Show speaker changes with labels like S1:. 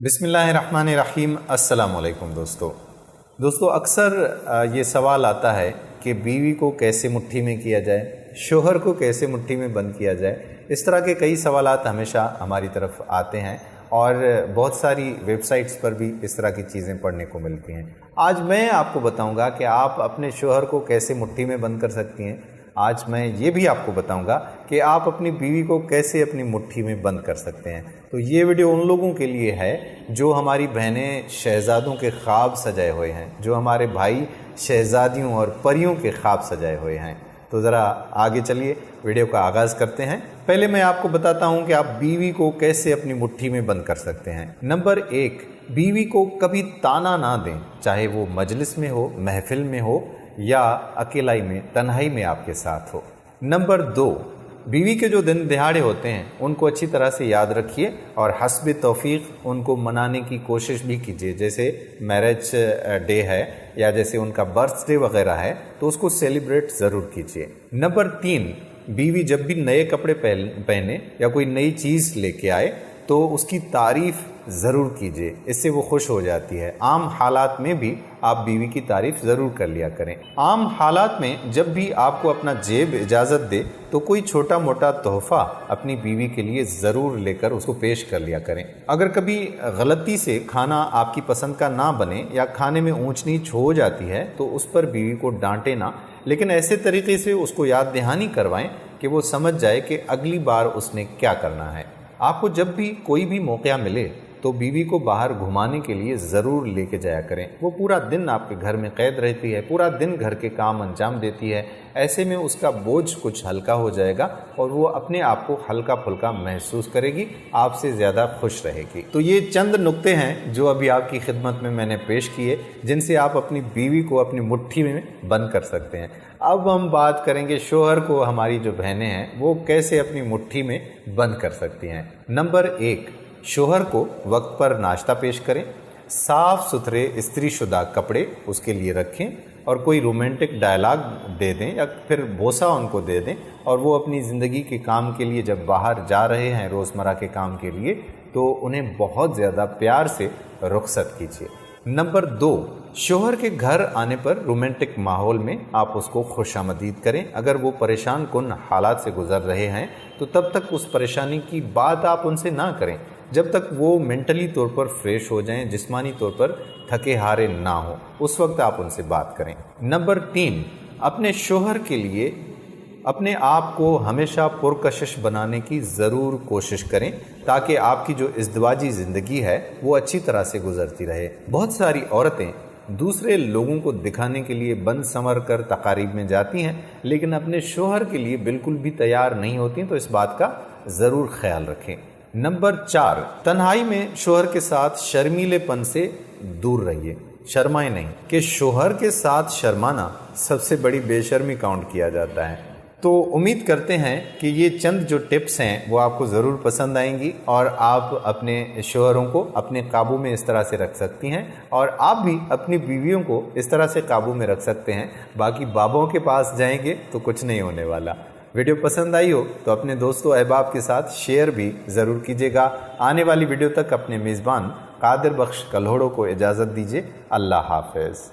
S1: बिस्मिल्लाहिर्रहमानिर्रहीम। अस्सलामुअलैकुम दोस्तों अक्सर ये सवाल आता है कि बीवी को कैसे मुट्ठी में किया जाए, शोहर को कैसे मुट्ठी में बंद किया जाए। इस तरह के कई सवालात हमेशा हमारी तरफ आते हैं और बहुत सारी वेबसाइट्स पर भी इस तरह की चीज़ें पढ़ने को मिलती हैं। आज मैं आपको बताऊंगा कि आप अपने शोहर को कैसे मुट्ठी में बंद कर सकती हैं। आज मैं ये भी आपको बताऊंगा कि आप अपनी बीवी को कैसे अपनी मुट्ठी में बंद कर सकते हैं। तो ये वीडियो उन लोगों के लिए है जो हमारी बहनें शहज़ादों के ख्वाब सजाए हुए हैं, जो हमारे भाई शहज़ादियों और परियों के ख्वाब सजाए हुए हैं। तो ज़रा आगे चलिए, वीडियो का आगाज़ करते हैं। पहले मैं आपको बताता हूं कि आप बीवी को कैसे अपनी मुट्ठी में बंद कर सकते हैं। नंबर 1, बीवी को कभी ताना ना दें, चाहे वो मजलिस में हो, महफिल में हो या अकेलाई में, तन्हाई में आपके साथ हो। नंबर 2, बीवी के जो दिन दिहाड़े होते हैं उनको अच्छी तरह से याद रखिए और हस्ब तौफीक उनको मनाने की कोशिश भी कीजिए। जैसे मैरिज डे है या जैसे उनका बर्थडे वगैरह है तो उसको सेलिब्रेट ज़रूर कीजिए। नंबर 3, बीवी जब भी नए कपड़े पहने या कोई नई चीज़ लेके आए तो उसकी तारीफ़ ज़रूर कीजिए, इससे वो खुश हो जाती है। आम हालात में भी आप बीवी की तारीफ़ ज़रूर कर लिया करें। आम हालात में जब भी आपको अपना जेब इजाज़त दे तो कोई छोटा मोटा तोहफ़ा अपनी बीवी के लिए ज़रूर लेकर उसको पेश कर लिया करें। अगर कभी गलती से खाना आपकी पसंद का ना बने या खाने में ऊंच नीच हो जाती है तो उस पर बीवी को डांटे ना, लेकिन ऐसे तरीके से उसको याद दहानी करवाएं कि वो समझ जाए कि अगली बार उसने क्या करना है। आपको जब भी कोई भी मौका मिले तो बीवी को बाहर घुमाने के लिए ज़रूर लेके जाया करें। वो पूरा दिन आपके घर में कैद रहती है, पूरा दिन घर के काम अंजाम देती है। ऐसे में उसका बोझ कुछ हल्का हो जाएगा और वो अपने आप को हल्का फुल्का महसूस करेगी, आपसे ज़्यादा खुश रहेगी। तो ये चंद नुक्ते हैं जो अभी आपकी खिदमत में मैंने पेश किए, जिनसे आप अपनी बीवी को अपनी मुट्ठी में बंद कर सकते हैं। अब हम बात करेंगे शोहर को हमारी जो बहनें हैं वो कैसे अपनी मुट्ठी में बंद कर सकती हैं। नंबर 1, शोहर को वक्त पर नाश्ता पेश करें, साफ़ सुथरे इस्त्री शुदा कपड़े उसके लिए रखें और कोई रोमांटिक डायलॉग दे दें या फिर बोसा उनको दे दें और वो अपनी ज़िंदगी के काम के लिए जब बाहर जा रहे हैं रोज़मर्रा के काम के लिए तो उन्हें बहुत ज़्यादा प्यार से रुखसत कीजिए। नंबर 2, शोहर के घर आने पर रोमांटिक माहौल में आप उसको खुशामदीद करें। अगर वो परेशान कुन हालात से गुजर रहे हैं तो तब तक उस परेशानी की बात आप उनसे ना करें जब तक वो मेंटली तौर पर फ्रेश हो जाएं, जिस्मानी तौर पर थके हारे ना हो, उस वक्त आप उनसे बात करें। नंबर 3, अपने शोहर के लिए अपने आप को हमेशा पुरकशिश बनाने की ज़रूर कोशिश करें ताकि आपकी जो इज़्दिवाजी ज़िंदगी है वो अच्छी तरह से गुजरती रहे। बहुत सारी औरतें दूसरे लोगों को दिखाने के लिए बन संवर कर तकारीब में जाती हैं लेकिन अपने शोहर के लिए बिल्कुल भी तैयार नहीं होती, तो इस बात का ज़रूर ख्याल रखें। नंबर 4, तन्हाई में शोहर के साथ शर्मीलेपन से दूर रहिए, शर्माएं नहीं, कि शोहर के साथ शर्माना सबसे बड़ी बेशर्मी काउंट किया जाता है। तो उम्मीद करते हैं कि ये चंद जो टिप्स हैं वो आपको ज़रूर पसंद आएंगी और आप अपने शोहरों को अपने काबू में इस तरह से रख सकती हैं और आप भी अपनी बीवियों को इस तरह से काबू में रख सकते हैं। बाकी बाबों के पास जाएंगे तो कुछ नहीं होने वाला। वीडियो पसंद आई हो तो अपने दोस्तों अहबाब के साथ शेयर भी ज़रूर कीजिएगा। आने वाली वीडियो तक अपने मेज़बान कादिर बख्श कल्होड़ो को इजाज़त दीजिए। अल्लाह हाफ़िज़।